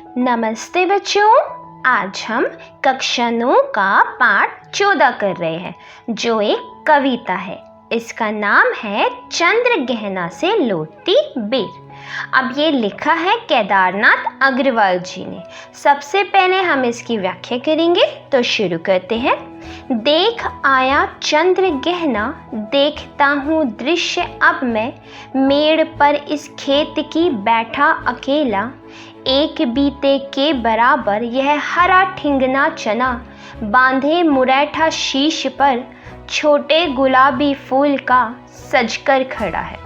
नमस्ते बच्चों। आज हम कक्षा 9 का पाठ 14 कर रहे हैं, जो एक कविता है। इसका नाम है चंद्र गहना से लौटती बेर। अब ये लिखा है केदारनाथ अग्रवाल जी ने। सबसे पहले हम इसकी व्याख्या करेंगे, तो शुरू करते हैं। देख आया चंद्र गहना, देखता हूँ दृश्य अब मैं, मेड़ पर इस खेत की बैठा अकेला, एक बीते के बराबर यह हरा ठिंगना चना, बांधे मुरैठा शीश पर छोटे गुलाबी फूल का सजकर खड़ा है।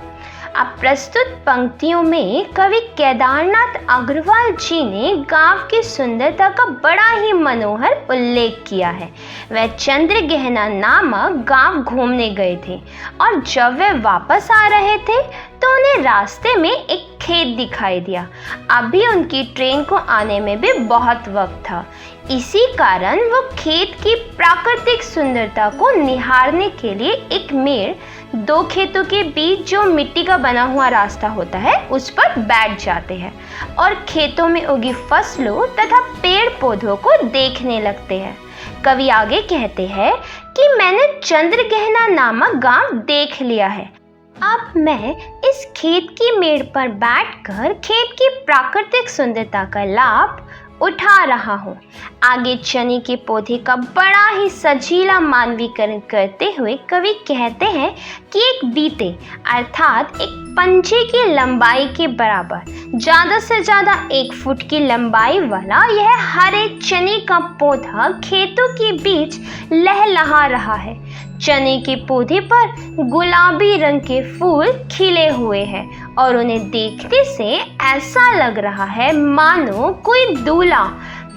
अब प्रस्तुत पंक्तियों में कवि केदारनाथ अग्रवाल जी ने गांव की सुंदरता का बड़ा ही मनोहर उल्लेख किया है। वह चंद्र गहना नामक गांव घूमने गए थे और जब वे वापस आ रहे थे तो उन्हें रास्ते में एक खेत दिखाई दिया। अभी उनकी ट्रेन को आने में भी बहुत वक्त था। इसी कारण वो खेत की प्राकृतिक सुंदरता को निहारने के लिए एक मेड़, दो खेतों के बीच जो मिट्टी का बना हुआ रास्ता होता है उस पर बैठ जाते हैं और खेतों में उगी फसलों तथा पेड़ पौधों को देखने लगते हैं। कवि आगे कहते हैं कि मैंने चंद्र गहना नामक गांव देख लिया है। अब मैं इस खेत की मेड़ पर बैठकर खेत की प्राकृतिक सुंदरता का लाभ उठा रहा हूँ। आगे चने के पौधे का बड़ा ही सजीला मानवीकरण करते हुए कवि कहते हैं कि एक बीते अर्थात एक पंजे की लंबाई के बराबर, ज़्यादा से ज़्यादा 1 फुट की लंबाई वाला यह हरे चने का पौधा खेतों के बीच लहलहा रहा है। चने के पौधे पर गुलाबी रंग के फूल खिले हुए हैं और उन्हें देखने से ऐसा लग रहा है मानो कोई दूल्हा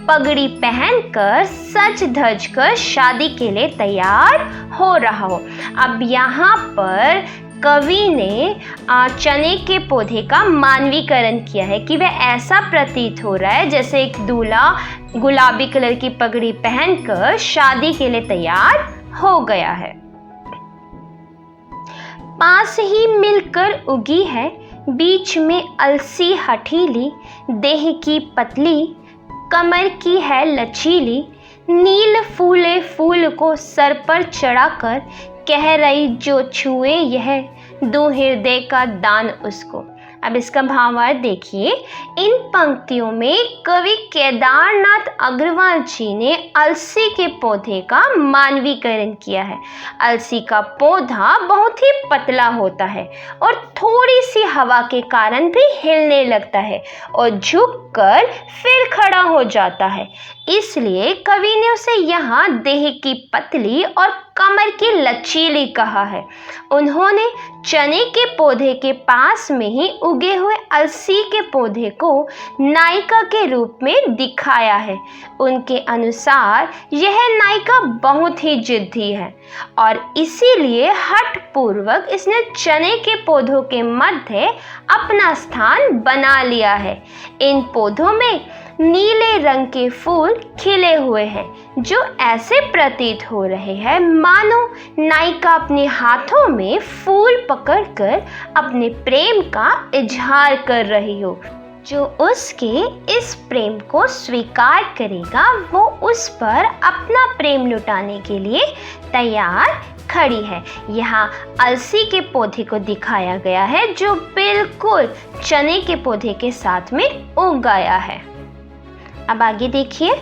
पगड़ी पहनकर सज धज कर शादी के लिए तैयार हो रहा हो। अब यहाँ पर कवि ने चने के पौधे का मानवीकरण किया है कि वह ऐसा प्रतीत हो रहा है जैसे एक दूल्हा गुलाबी कलर की पगड़ी पहनकर शादी के लिए तैयार हो गया है। पास ही मिलकर उगी है, बीच में अलसी हठीली, देह की पतली, कमर की है लचीली, नील फूले फूल को सर पर चढ़ाकर कह रही जो छुए यह, दो हृदय का दान उसको। अब इसका भावार्थ देखिए। इन पंक्तियों में कवि केदारनाथ अग्रवाल जी ने अलसी के पौधे का मानवीकरण किया है। अलसी का पौधा बहुत ही पतला होता है और थोड़ी सी हवा के कारण भी हिलने लगता है और झुककर फिर खड़ा हो जाता है। इसलिए कवि ने उसे यहाँ देह की पतली और कमर की लचीली कहा है। उन्होंने चने के पौधे के पास में ही उगे हुए अलसी के पौधे को नायिका के रूप में दिखाया है। उनके अनुसार यह नायिका बहुत ही जिद्दी है और इसीलिए हठपूर्वक इसने चने के पौधों के मध्य अपना स्थान बना लिया है। इन पौधों में नीले रंग के फूल खिले हुए हैं जो ऐसे प्रतीत हो रहे हैं मानो नायिका अपने हाथों में फूल पकड़कर अपने प्रेम का इजहार कर रही हो। जो उसके इस प्रेम को स्वीकार करेगा वो उस पर अपना प्रेम लुटाने के लिए तैयार खड़ी है। यहाँ अलसी के पौधे को दिखाया गया है जो बिल्कुल चने के पौधे के साथ में उग गया है। अब आगे देखिए।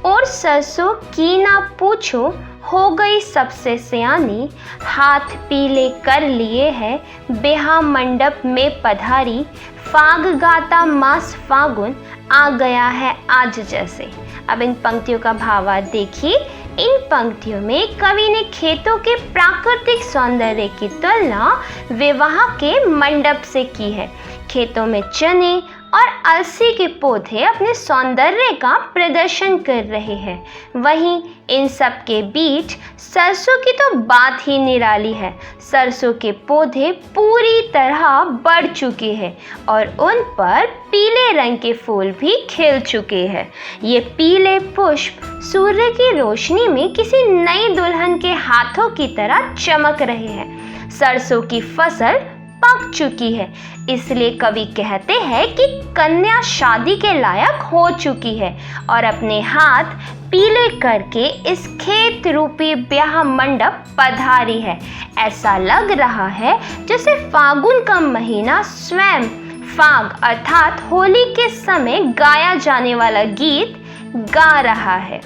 और सरसों की ना पूछो, हो गई सबसे सयानी, हाथ पीले कर लिए है, बेहा मंडप में पधारी, फाग गाता मास फागुन, आ गया है आज जैसे। अब इन पंक्तियों का भावार्थ देखिए। इन पंक्तियों में कवि ने खेतों के प्राकृतिक सौंदर्य की तुलना विवाह के मंडप से की है। खेतों में चने और अलसी के पौधे अपने सौंदर्य का प्रदर्शन कर रहे हैं। वहीं इन सब के बीच सरसों की तो बात ही निराली है। सरसों के पौधे पूरी तरह बढ़ चुके हैं और उन पर पीले रंग के फूल भी खिल चुके हैं। ये पीले पुष्प सूर्य की रोशनी में किसी नई दुल्हन के हाथों की तरह चमक रहे हैं। सरसों की फसल पक चुकी है। इसलिए कवि कहते हैं कि कन्या शादी के लायक हो चुकी है और अपने हाथ पीले करके इस खेत रूपी ब्याह मंडप पधारी है। ऐसा लग रहा है जैसे फागुन का महीना स्वयं फाग अर्थात होली के समय गाया जाने वाला गीत गा रहा है।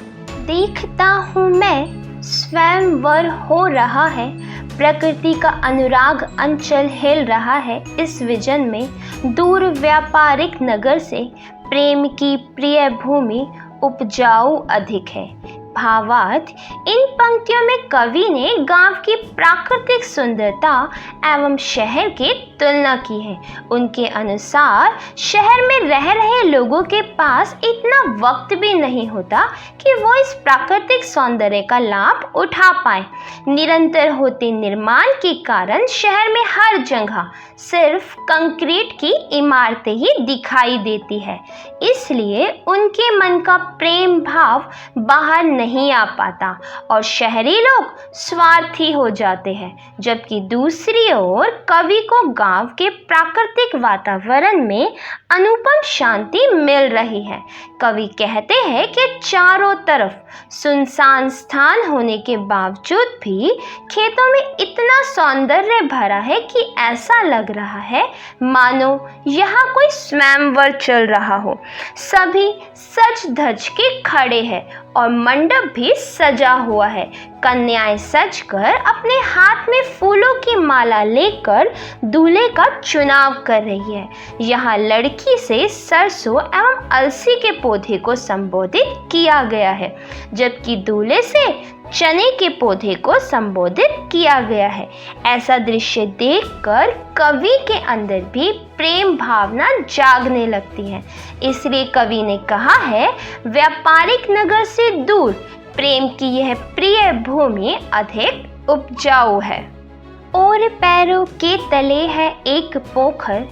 देखता हूँ मैं स्वयंवर हो रहा है, प्रकृति का अनुराग अंचल हिल रहा है। इस विजन में दूर व्यापारिक नगर से प्रेम की प्रिय भूमि उपजाऊ अधिक है। भावार्थ, इन पंक्तियों में कवि ने गांव की प्राकृतिक सुंदरता एवं शहर की तुलना की है। उनके अनुसार शहर में रह रहे लोगों के पास इतना वक्त भी नहीं होता कि वो इस प्राकृतिक सौंदर्य का लाभ उठा पाए। निरंतर होते निर्माण के कारण शहर में हर जगह सिर्फ कंक्रीट की इमारतें ही दिखाई देती है। इसलिए उनके मन का प्रेम भाव बाहर नहीं आ पाता और शहरी लोग स्वार्थी हो जाते हैं। जबकि दूसरी ओर कवि को गांव के प्राकृतिक वातावरण में अनुपम शांति मिल रही है। कवि कहते हैं कि चारों तरफ सुनसान स्थान होने के बावजूद भी खेतों में इतना सौंदर्य भरा है कि ऐसा लग रहा है मानो यहाँ कोई स्वयंवर चल रहा हो। सभी सज धज के खड़े हैं और मंडप भी सजा हुआ है। कन्याएं सजकर अपने हाथ में फूलों की माला लेकर दूल्हे का चुनाव कर रही है। यहाँ लड़की से सरसों एवं अलसी के पौधे को संबोधित किया गया है, जबकि दूल्हे से चने के पौधे को संबोधित किया गया है। ऐसा दृश्य देखकर कवि के अंदर भी प्रेम भावना जागने लगती है। इसलिए कवि ने कहा है, व्यापारिक नगर से दूर प्रेम की यह प्रिय भूमि अधिक उपजाऊ है। और पैरों के तले है एक पोखर,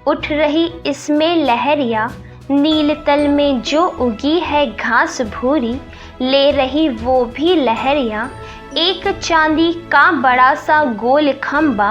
उठ रही इसमें लहरिया, नील तल में जो उगी है घास भूरी, ले रही वो भी लहरिया। एक चांदी का बड़ा सा गोल खंबा,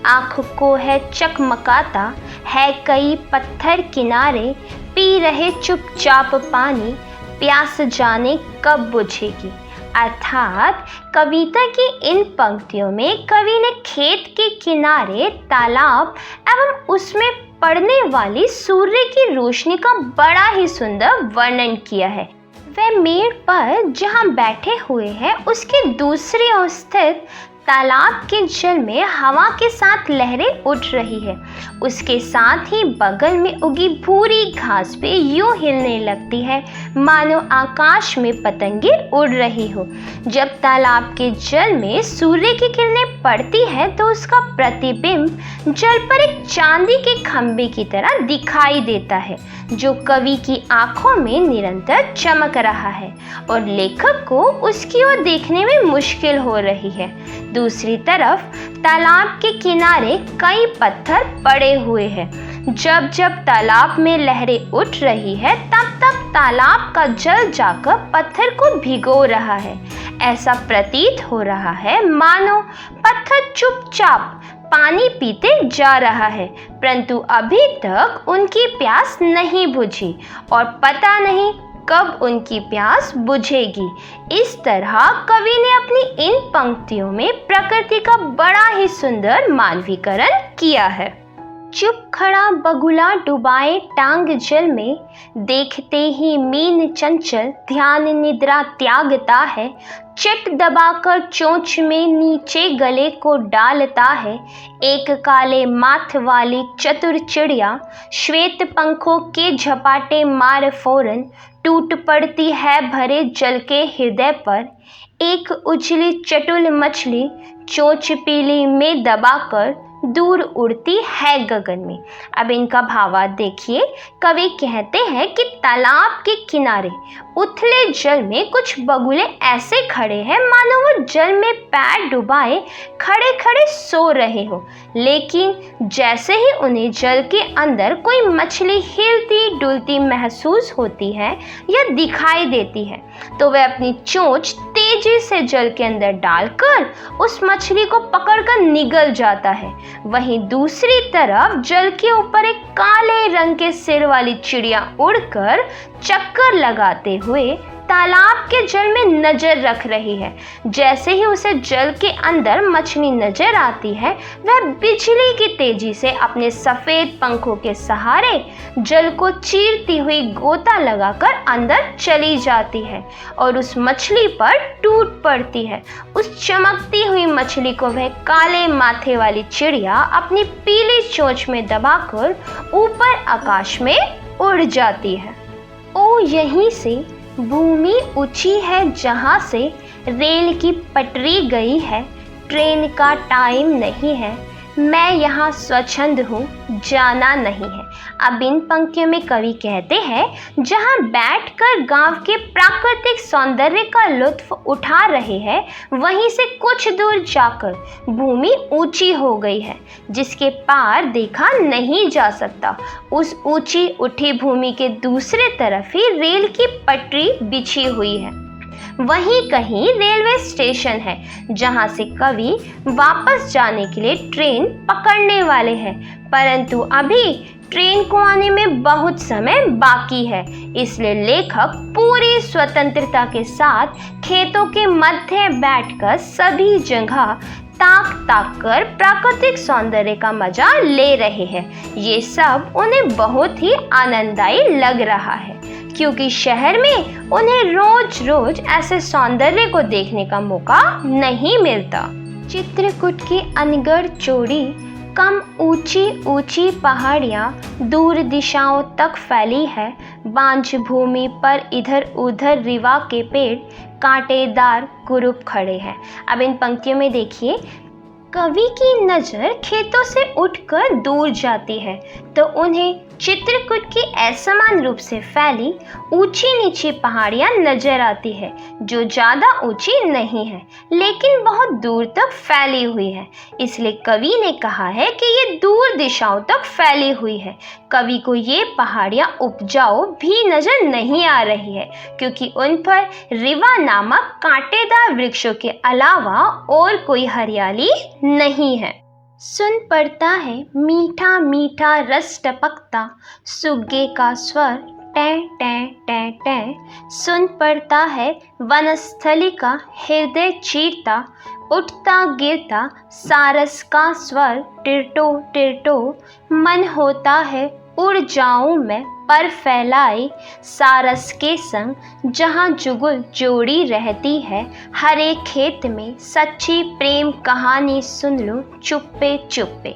आँख को है चकमकाता, है कई पत्थर किनारे, पी रहे चुपचाप पानी, प्यास जाने कब बुझेगी। अर्थात कविता की इन पंक्तियों में कवि ने खेत के किनारे तालाब एवं उसमें पड़ने वाली सूर्य की रोशनी का बड़ा ही सुंदर वर्णन किया है। वह मेड़ पर जहाँ बैठे हुए हैं उसके दूसरी ओर स्थित तालाब के जल में हवा के साथ लहरें उठ रही है। उसके साथ ही बगल में उगी भूरी घास पे यूं हिलने लगती है मानो आकाश में पतंगे उड़ रही हो। जब तालाब के जल में सूर्य की किरणें पड़ती है तो उसका प्रतिबिंब जल पर एक चांदी के खंभे की तरह दिखाई देता है, जो कवि की आंखों में निरंतर चमक रहा है और लेखक को उसकी ओर देखने में मुश्किल हो रही है। दूसरी तरफ तालाब के किनारे कई पत्थर पड़े हुए हैं। जब जब तालाब में लहरें उठ रही है तब तब तालाब का जल जाकर पत्थर को भिगो रहा है। ऐसा प्रतीत हो रहा है मानो पत्थर चुपचाप पानी पीते जा रहा है, परंतु अभी तक उनकी प्यास नहीं बुझी और पता नहीं कब उनकी प्यास बुझेगी। इस तरह कवि ने अपनी इन पंक्तियों में प्रकृति का बड़ा ही सुंदर मानवीकरण किया है। चुप खड़ा बगुला डुबाए टांग जल में, देखते ही मीन चंचल ध्यान निद्रा त्यागता है। चिट दबाकर चोंच में नीचे गले को डालता है। एक काले माथ वाली चतुर चिड़िया श्वेत पंखों के झपाटे मार फौरन टूट पड़ती है भरे जल के हृदय पर। एक उछली चटुल मछली चोंच पीली में दबाकर दूर उड़ती है गगन में। अब इनका भावार्थ देखिए। कवि कहते हैं कि तालाब के किनारे उथले जल में कुछ बगुले ऐसे खड़े हैं मानो वो जल में पैर डुबाए खड़े खड़े सो रहे हो, लेकिन जैसे ही उन्हें जल के अंदर कोई मछली हिलती डुलती महसूस होती है या दिखाई देती है तो वह अपनी चोंच तेजी से जल के अंदर डालकर उस मछली को पकड़कर निगल जाता है। वहीं दूसरी तरफ जल के ऊपर एक काले रंग के सिर वाली चिड़िया उड़कर चक्कर लगाते हुए तालाब के जल में नजर रख रही है। जैसे ही उसे जल के अंदर मछली नजर आती है, वह बिजली की तेजी से अपने सफेद पंखों के सहारे जल को चीरती हुई गोता लगाकर अंदर चली जाती है और उस मछली पर टूट पड़ती है। उस चमकती हुई मछली को वह काले माथे वाली चिड़िया अपनी पीली चोंच में दबाकर ऊपर आकाश में उड़ जाती है। ओ यहीं से भूमि ऊंची है जहाँ से रेल की पटरी गई है, ट्रेन का टाइम नहीं है, मैं यहाँ स्वच्छंद हूँ, जाना नहीं है। अब इन पंक्तियों में कवि कहते हैं जहाँ बैठकर गांव के प्राकृतिक सौंदर्य का लुत्फ उठा रहे हैं, वहीं से कुछ दूर जाकर भूमि ऊंची हो गई है जिसके पार देखा नहीं जा सकता। उस ऊंची उठी भूमि के दूसरे तरफ ही रेल की पटरी बिछी हुई है। वहीं कहीं रेलवे स्टेशन है जहां से कवि वापस जाने के लिए ट्रेन पकड़ने वाले हैं, परंतु अभी ट्रेन को आने में बहुत समय बाकी है। इसलिए लेखक पूरी स्वतंत्रता के साथ खेतों के मध्य बैठकर सभी जगह ताक कर प्राकृतिक सौंदर्य का मजा ले रहे हैं। ये सब उन्हें बहुत ही आनंददायी लग रहा है क्योंकि शहर में उन्हें रोज रोज ऐसे सौंदर्य को देखने का मौका नहीं मिलता। चित्रकूट की अनगढ़ चौड़ी कम ऊंची ऊंची पहाड़ियाँ दूर दिशाओं तक फैली है। बांझ भूमि पर इधर उधर रिवा के पेड़ कांटेदार कुरूप खड़े हैं। अब इन पंक्तियों में देखिए, कवि की नज़र खेतों से उठकर दूर जाती है तो उन्हें चित्रकूट की असमान रूप से फैली ऊंची नीची पहाड़ियाँ नजर आती है जो ज़्यादा ऊंची नहीं है लेकिन बहुत दूर तक फैली हुई है। इसलिए कवि ने कहा है कि ये दूर दिशाओं तक फैली हुई है। कवि को ये पहाड़ियाँ उपजाऊ भी नजर नहीं आ रही है क्योंकि उन पर रिवा नामक कांटेदार वृक्षों के अलावा और कोई हरियाली नहीं है। सुन पड़ता है मीठा मीठा रस टपकता, सुग्गे का स्वर टै टै टै टै। सुन पड़ता है वनस्थली का हृदय चीरता, उठता गिरता सारस का स्वर टिरटो टिरटो। मन होता है उड़ जाऊं मैं पर फैलाई सारस के संग जहाँ जुगुल जोड़ी रहती है। हर एक खेत में सच्ची प्रेम कहानी सुन लो चुप्पे चुप्पे।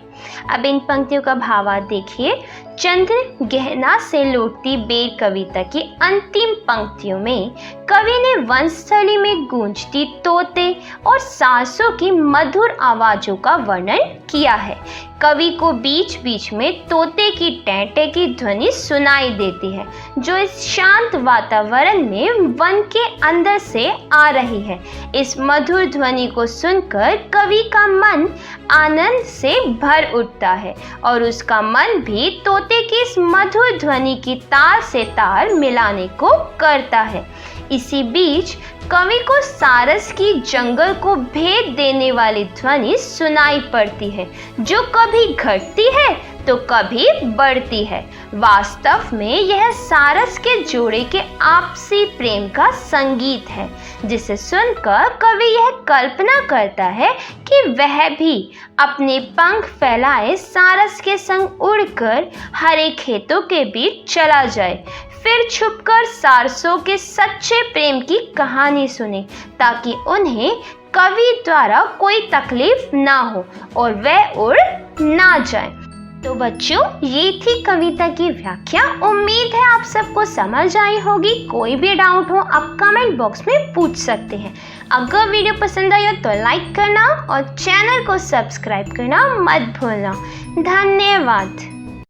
अब इन पंक्तियों का भावार्थ देखिए। चंद्र गहना से लौटती बेर कविता की अंतिम पंक्तियों में कवि ने वनस्थली में गूंजती तोते और सासों की मधुर आवाज़ों का वर्णन किया है। कवि को बीच बीच में तोते की टैंटे की ध्वनि सुनाई देती है जो इस शांत वातावरण में वन के अंदर से आ रही है। इस मधुर ध्वनि को सुनकर कवि का मन आनंद से भर उठता है और उसका मन भी तोते की इस मधुर ध्वनि की तार से तार मिलाने को करता है। इसी बीच कवि को सारस की जंगल को भेद देने वाली ध्वनि सुनाई पड़ती है जो कभी घटती है तो कभी बढ़ती है। वास्तव में यह सारस के जोड़े के आपसी प्रेम का संगीत है जिसे सुनकर कवि यह कल्पना करता है कि वह भी अपने पंख फैलाए सारस के संग उड़कर हरे खेतों के बीच चला जाए, फिर छुपकर सारसों के सच्चे प्रेम की कहानी सुने ताकि उन्हें कवि द्वारा कोई तकलीफ ना हो और वह उड़ ना जाए। तो बच्चों, ये थी कविता की व्याख्या। उम्मीद है आप सबको समझ आई होगी। कोई भी डाउट हो आप कमेंट बॉक्स में पूछ सकते हैं। अगर वीडियो पसंद आया तो लाइक करना और चैनल को सब्सक्राइब करना मत भूलना। धन्यवाद।